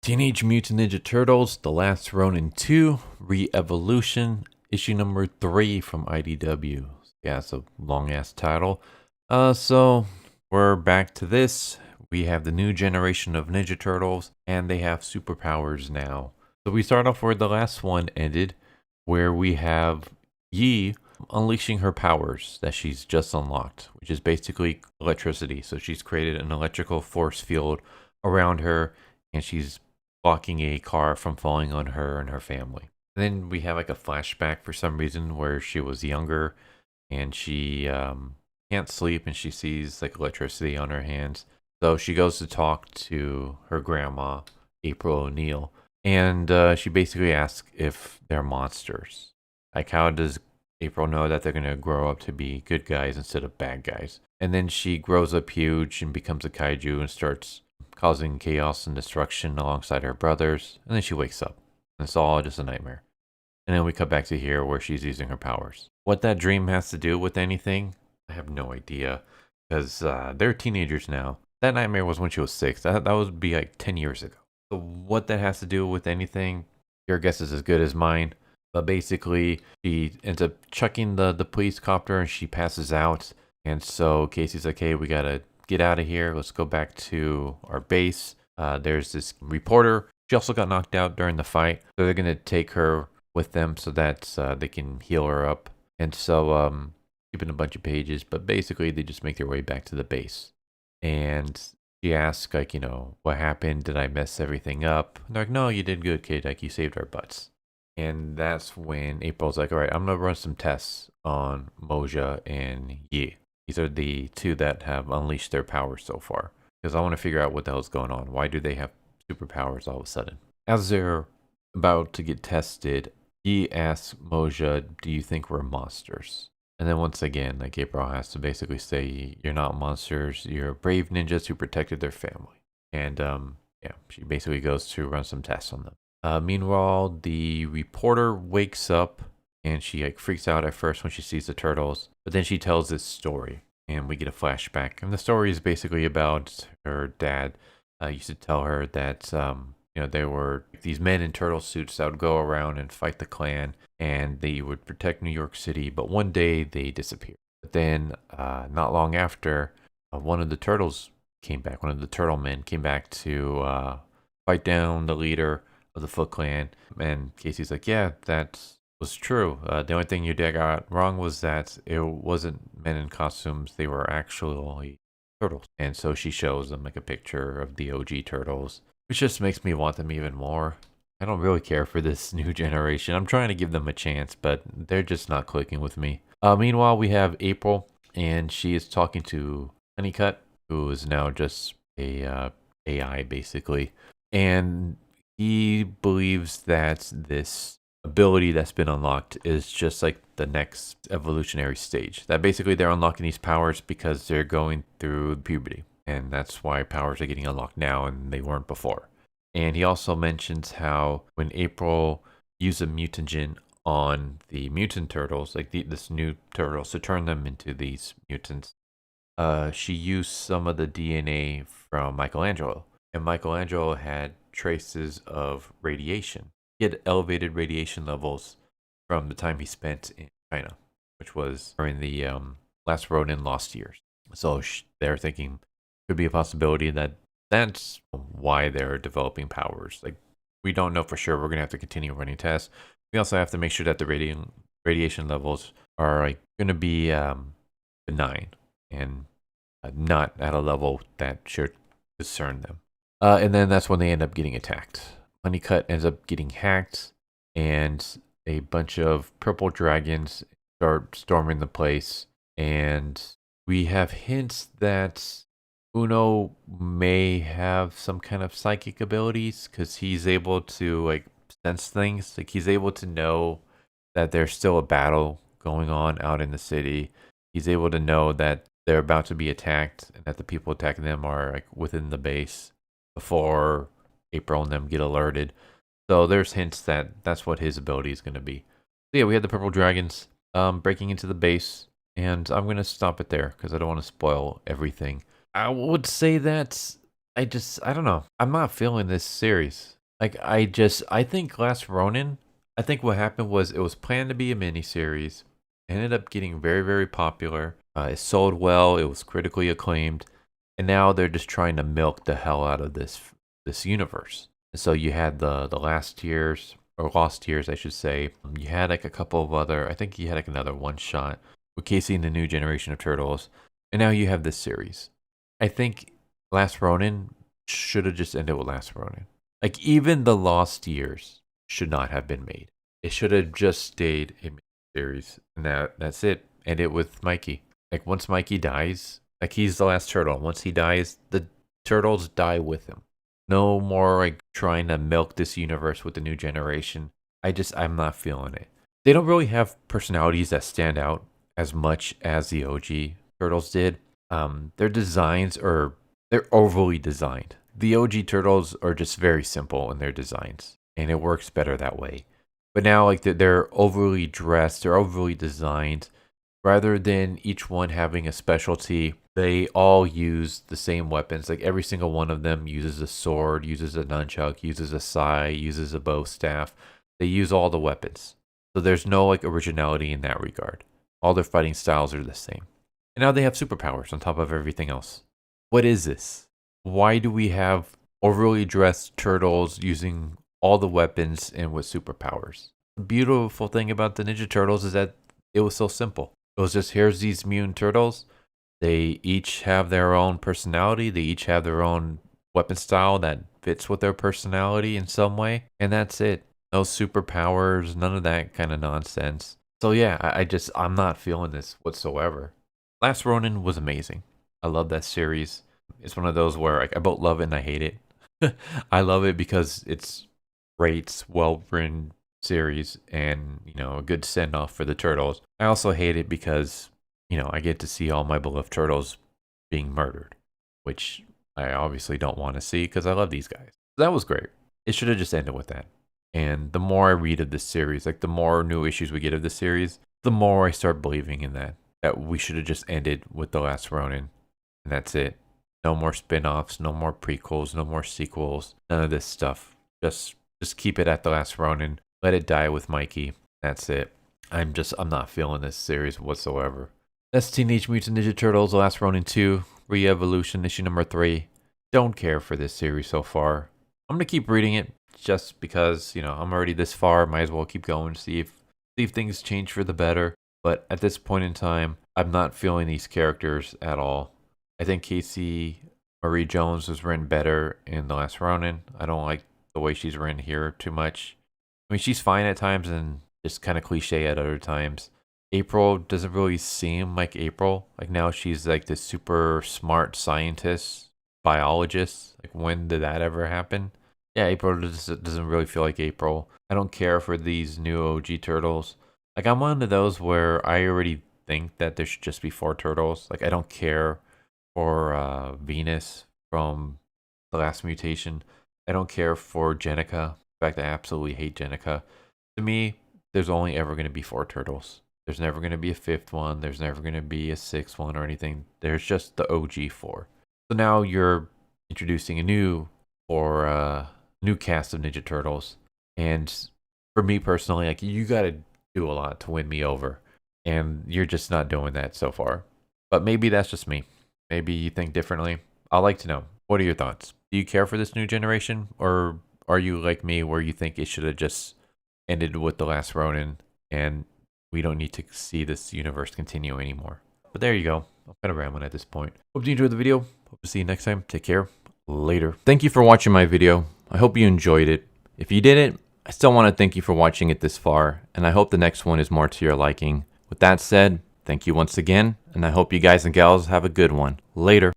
Teenage Mutant Ninja Turtles, The Last Ronin 2, Re-Evolution, issue number 3 from IDW. Yeah, it's a long-ass title. So we're back to this. We have the new generation of Ninja Turtles, and they have superpowers now. So we start off where the last one ended, where we have Yi unleashing her powers that she's just unlocked, which is basically electricity. So she's created an electrical force field around her, and she's blocking a car from falling on her and her family. And then we have like a flashback for some reason where she was younger and she can't sleep and she sees like electricity on her hands. So she goes to talk to her grandma, April O'Neil, and she basically asks if they're monsters. Like, how does April know that they're going to grow up to be good guys instead of bad guys? And then she grows up huge and becomes a kaiju and starts causing chaos and destruction alongside her brothers, and then she wakes up. And it's all just a nightmare. And then we cut back to here where she's using her powers. What that dream has to do with anything, I have no idea, because they're teenagers now. That nightmare was when she was 6. That would be like 10 years ago. So what that has to do with anything, your guess is as good as mine. But basically, she ends up chucking the police copter and she passes out. And so Casey's like, hey, we gotta get out of here. Let's go back to our base. There's this reporter. She also got knocked out during the fight. So they're going to take her with them so that they can heal her up. And so, keeping a bunch of pages. But basically, they just make their way back to the base. And she asks, like, what happened? Did I mess everything up? And they're like, no, you did good, kid. Like, you saved our butts. And that's when April's like, all right, I'm going to run some tests on Moja and Yi. These are the two that have unleashed their powers so far. Because I want to figure out what the hell's going on. Why do they have superpowers all of a sudden? As they're about to get tested, he asks Moja, do you think we're monsters? And then once again, like, April has to basically say, you're not monsters. You're brave ninjas who protected their family. And yeah, she basically goes to run some tests on them. Meanwhile, the reporter wakes up and she like freaks out at first when she sees the turtles, but then she tells this story and we get a flashback. And the story is basically about her dad used to tell her that there were these men in turtle suits that would go around and fight the Klan and they would protect New York City, but one day they disappeared. But then not long after, one of the turtles came back. One of the turtle men came back to fight down the leader of the Foot Clan. And Casey's like, yeah, that was true. The only thing your dad got wrong was that it wasn't men in costumes. They were actually turtles. And so she shows them like a picture of the OG turtles, which just makes me want them even more. I don't really care for this new generation. I'm trying to give them a chance, but they're just not clicking with me. Meanwhile, we have April, and she is talking to Honeycutt, who is now just a AI basically. And he believes that this ability that's been unlocked is just like the next evolutionary stage. That basically they're unlocking these powers because they're going through puberty. And that's why powers are getting unlocked now and they weren't before. And he also mentions how when April used a mutagen on the mutant turtles, like this new turtles, to turn them into these mutants, she used some of the DNA from Michelangelo. And Michelangelo had traces of radiation. He had elevated radiation levels from the time he spent in China, which was during the Last Ronin Lost Years. So they're thinking could be a possibility that that's why they're developing powers. Like, we don't know for sure. We're going to have to continue running tests. We also have to make sure that the radiation levels are like going to be benign and not at a level that should concern them. And then that's when they end up getting attacked. Honeycutt ends up getting hacked, and a bunch of purple dragons start storming the place. And we have hints that Uno may have some kind of psychic abilities because he's able to like sense things. Like, he's able to know that there's still a battle going on out in the city. He's able to know that they're about to be attacked and that the people attacking them are like within the base before April and them get alerted. So there's hints that that's what his ability is going to be. So yeah, we had the purple dragons breaking into the base, and I'm going to stop it there because I don't want to spoil everything. I would say that I don't know. I'm not feeling this series. Like, I think Last Ronin, I think what happened was it was planned to be a miniseries. It ended up getting very, very popular. It sold well. It was critically acclaimed. And now they're just trying to milk the hell out of this universe. And so you had the last years, or lost years, I should say. You had like a couple of other, I think you had like another one shot with Casey and the new generation of turtles. And now you have this series. I think Last Ronin should have just ended with Last Ronin. Like, even the Lost Years should not have been made. It should have just stayed a series, and that's it. End it with Mikey. Like, once Mikey dies, like, he's the last turtle. Once he dies, the turtles die with him. No more like trying to milk this universe with the new generation. I'm not feeling it. They don't really have personalities that stand out as much as the OG turtles did. Their designs they're overly designed. The OG turtles are just very simple in their designs, and it works better that way. But now, like, they're overly dressed, they're overly designed. Rather than each one having a specialty, they all use the same weapons. Like, every single one of them uses a sword, uses a nunchuck, uses a sai, uses a bow staff. They use all the weapons. So there's no like originality in that regard. All their fighting styles are the same. And now they have superpowers on top of everything else. What is this? Why do we have overly dressed turtles using all the weapons and with superpowers? The beautiful thing about the Ninja Turtles is that it was so simple. It was just, here's these mutant turtles. They each have their own personality. They each have their own weapon style that fits with their personality in some way. And that's it. No superpowers, none of that kind of nonsense. So yeah, I'm not feeling this whatsoever. Last Ronin was amazing. I love that series. It's one of those where I both love it and I hate it. I love it because it's great, well-written series and, a good send-off for the turtles. I also hate it because, I get to see all my beloved turtles being murdered, which I obviously don't want to see because I love these guys. That was great. It should have just ended with that. And the more I read of this series, like the more new issues we get of this series, the more I start believing in that we should have just ended with The Last Ronin. And that's it. No more spin-offs, no more prequels, no more sequels, none of this stuff. Just keep it at The Last Ronin. Let it die with Mikey. That's it. I'm not feeling this series whatsoever. That's Teenage Mutant Ninja Turtles, The Last Ronin 2, Re-Evolution, issue number 3. Don't care for this series so far. I'm going to keep reading it just because, I'm already this far. Might as well keep going, see if things change for the better. But at this point in time, I'm not feeling these characters at all. I think Casey Marie Jones was written better in The Last Ronin. I don't like the way she's written here too much. I mean, she's fine at times and just kind of cliche at other times. April doesn't really seem like April. Like, now she's like this super smart scientist, biologist. Like, when did that ever happen? Yeah, April doesn't really feel like April. I don't care for these new OG turtles. Like, I'm one of those where I already think that there should just be 4 turtles. Like, I don't care for Venus from The Last Mutation. I don't care for Jenica. In fact, I absolutely hate Jenica. To me, there's only ever going to be 4 turtles. There's never going to be a 5th one. There's never going to be a 6th one or anything. There's just the OG 4. So now you're introducing a new cast of Ninja Turtles. And for me personally, like, you got to do a lot to win me over. And you're just not doing that so far. But maybe that's just me. Maybe you think differently. I'd like to know. What are your thoughts? Do you care for this new generation? Or are you like me where you think it should have just ended with The Last Ronin and we don't need to see this universe continue anymore? But there you go. I'm kind of rambling at this point. Hope you enjoyed the video. Hope to see you next time. Take care. Later. Thank you for watching my video. I hope you enjoyed it. If you didn't, I still want to thank you for watching it this far, and I hope the next one is more to your liking. With that said, thank you once again, and I hope you guys and gals have a good one. Later.